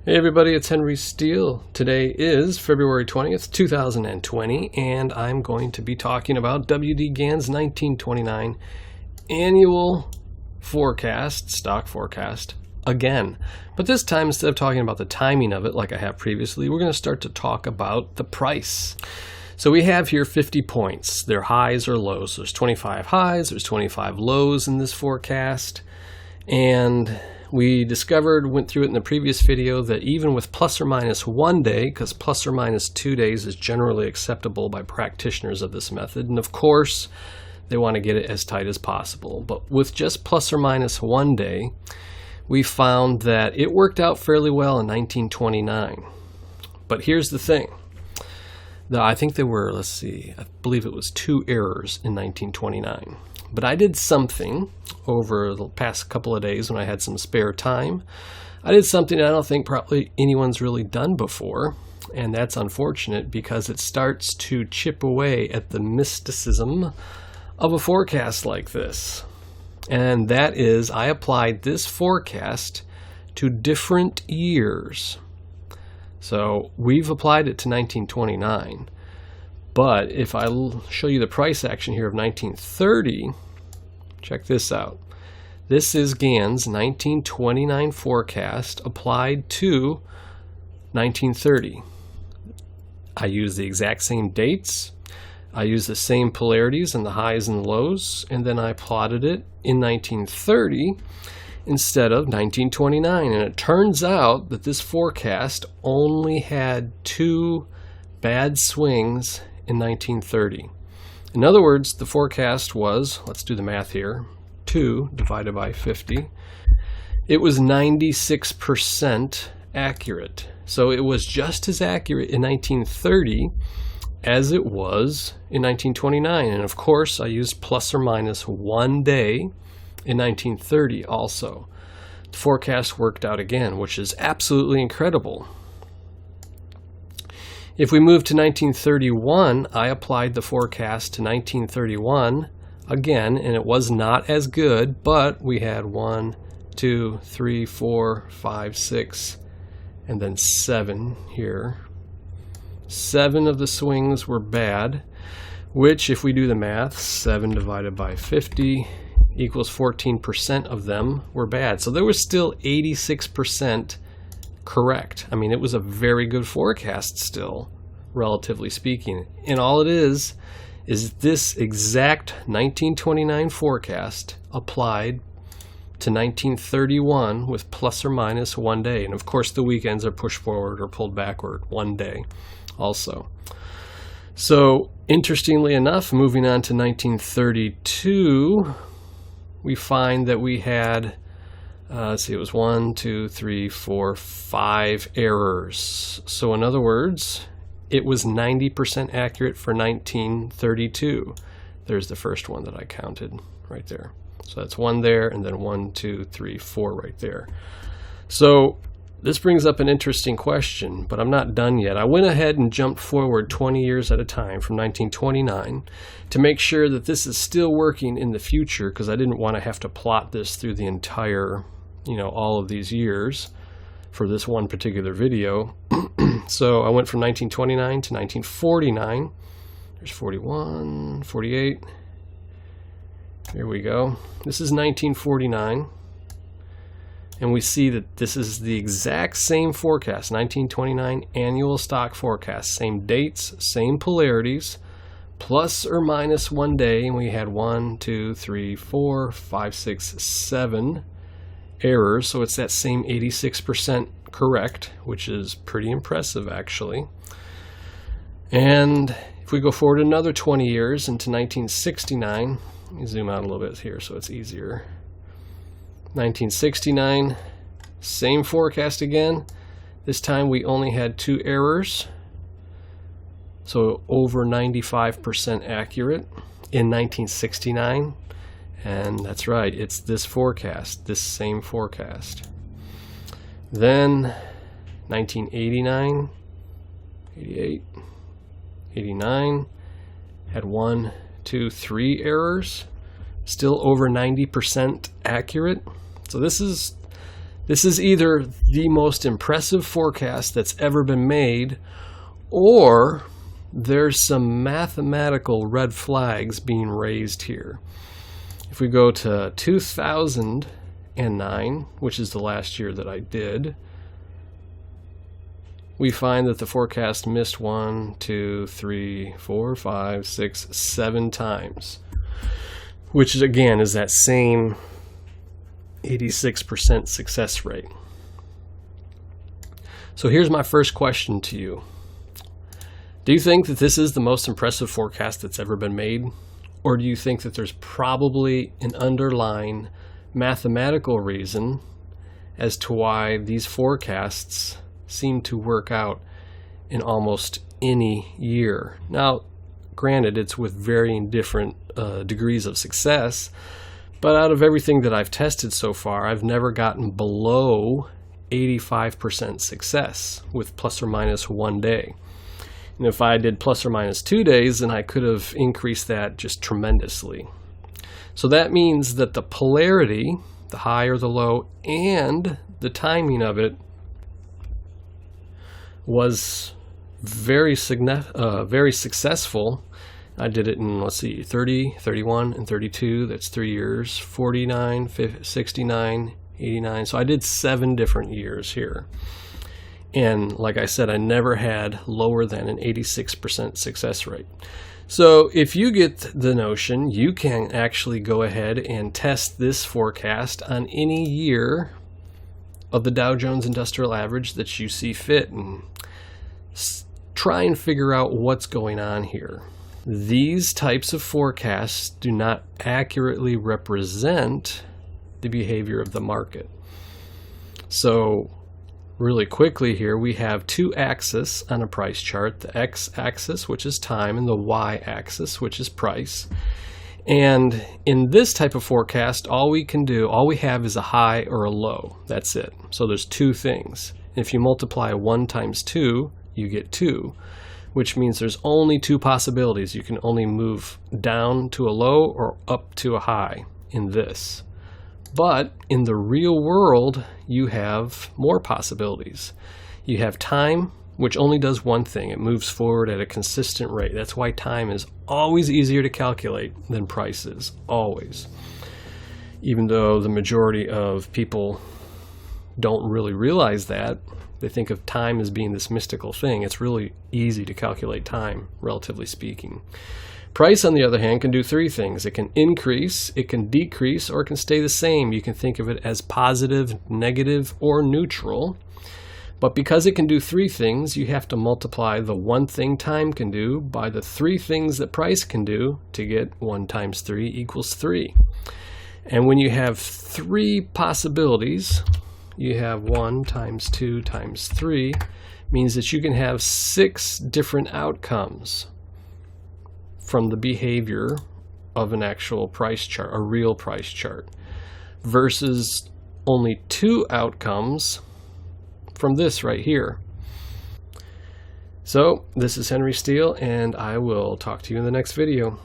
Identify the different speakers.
Speaker 1: Hey everybody, it's hwsteele. Today is February 20th, 2020, and I'm going to be talking about W.D. Gann's 1929 annual forecast, stock forecast, again. But this time, instead of talking about the timing of it like I have previously, we're going to start to talk about the price. So we have here 50 points. They're highs or lows. There's 25 highs, there's 25 lows in this forecast, and we went through it in the previous video, that even with plus or minus 1 day, because plus or minus 2 days is generally acceptable by practitioners of this method, and of course they want to get it as tight as possible. But with just plus or minus 1 day, we found that it worked out fairly well in 1929. But here's the thing. I think there were, I believe it was 2 errors in 1929. But I did something over the past couple of days when I had some spare time. I did something I don't think probably anyone's really done before, and that's unfortunate because it starts to chip away at the mysticism of a forecast like this. And that is, I applied this forecast to different years. So we've applied it to 1929. But if I show you the price action here of 1930, check this out. This is Gann's 1929 forecast applied to 1930. I use the exact same dates. I use the same polarities and the highs and lows, and then I plotted it in 1930 instead of 1929. And it turns out that this forecast only had 2 bad swings in 1930. In other words, the forecast was, let's do the math here, 2 divided by 50. It was 96% accurate. So it was just as accurate in 1930 as it was in 1929. And of course, I used plus or minus 1 day in 1930 also. The forecast worked out again, which is absolutely incredible. If we move to 1931, I applied the forecast to 1931 again, and it was not as good, but we had 1, 2, 3, 4, 5, 6, and then 7 here. 7 of the swings were bad, which, if we do the math, 7 divided by 50 equals 14% of them were bad. So there was still 86% correct. I mean, it was a very good forecast still, relatively speaking. And all it is this exact 1929 forecast applied to 1931 with plus or minus 1 day. And of course, the weekends are pushed forward or pulled backward 1 day also. So interestingly enough, moving on to 1932, we find that we had it was 1, 2, 3, 4, 5 errors. So in other words, it was 90% accurate for 1932. There's the first one that I counted right there. So that's 1 there, and then 1, 2, 3, 4 right there. So this brings up an interesting question, but I'm not done yet. I went ahead and jumped forward 20 years at a time from 1929 to make sure that this is still working in the future, because I didn't want to have to plot this through the entire, all of these years for this one particular video. So I went from 1929 to 1949. There's 41, 48. Here we go. This is 1949. And we see that this is the exact same forecast, 1929 annual stock forecast. Same dates, same polarities, plus or minus 1 day. And we had 1, 2, 3, 4, 5, 6, 7 errors. So it's that same 86% correct, which is pretty impressive actually. And if we go forward another 20 years into 1969, let me zoom out a little bit here so it's easier. 1969, same forecast again. This time we only had 2 errors, so over 95% accurate in 1969. And that's right, it's this forecast, this same forecast. Then 1989, 88, 89, had 1, 2, 3 errors, still over 90% accurate. So this is This is either the most impressive forecast that's ever been made, or there's some mathematical red flags being raised here. If we go to 2009, which is the last year that I did, we find that the forecast missed 1, 2, 3, 4, 5, 6, 7 times, which is, again, is that same 86% success rate. So here's my first question to you. Do you think that this is the most impressive forecast that's ever been made? Or do you think that there's probably an underlying mathematical reason as to why these forecasts seem to work out in almost any year? Now, granted, it's with varying different degrees of success, but out of everything that I've tested so far, I've never gotten below 85% success with plus or minus 1 day. And if I did plus or minus 2 days, then I could have increased that just tremendously. So that means that the polarity, the high or the low, and the timing of it was very successful. I did it in, let's see, 30, 31, and 32. That's 3 years. 49, 69, 89. So I did 7 different years here. And like I said, I never had lower than an 86% success rate. So if you get the notion, you can actually go ahead and test this forecast on any year of the Dow Jones Industrial Average that you see fit and try and figure out what's going on here. These types of forecasts do not accurately represent the behavior of the market. So really quickly here, we have 2 axes on a price chart, the x-axis, which is time, and the y-axis, which is price. And in this type of forecast, all we have is a high or a low. That's it. So there's 2 things. If you multiply 1 times 2, you get 2, which means there's only 2 possibilities. You can only move down to a low or up to a high in this. But in the real world, you have more possibilities. You have time, which only does one thing. It moves forward at a consistent rate. That's why time is always easier to calculate than price is, always. Even though the majority of people don't really realize that, they think of time as being this mystical thing. It's really easy to calculate time, relatively speaking. Price, on the other hand, can do 3 things. It can increase, it can decrease, or it can stay the same. You can think of it as positive, negative, or neutral. But because it can do 3 things, you have to multiply the 1 thing time can do by the 3 things that price can do to get 1 times 3 equals 3. And when you have 3 possibilities, you have 1 times 2 times 3, means that you can have 6 different outcomes from the behavior of an actual price chart, a real price chart, versus only 2 outcomes from this right here. So this is hwsteele, and I will talk to you in the next video.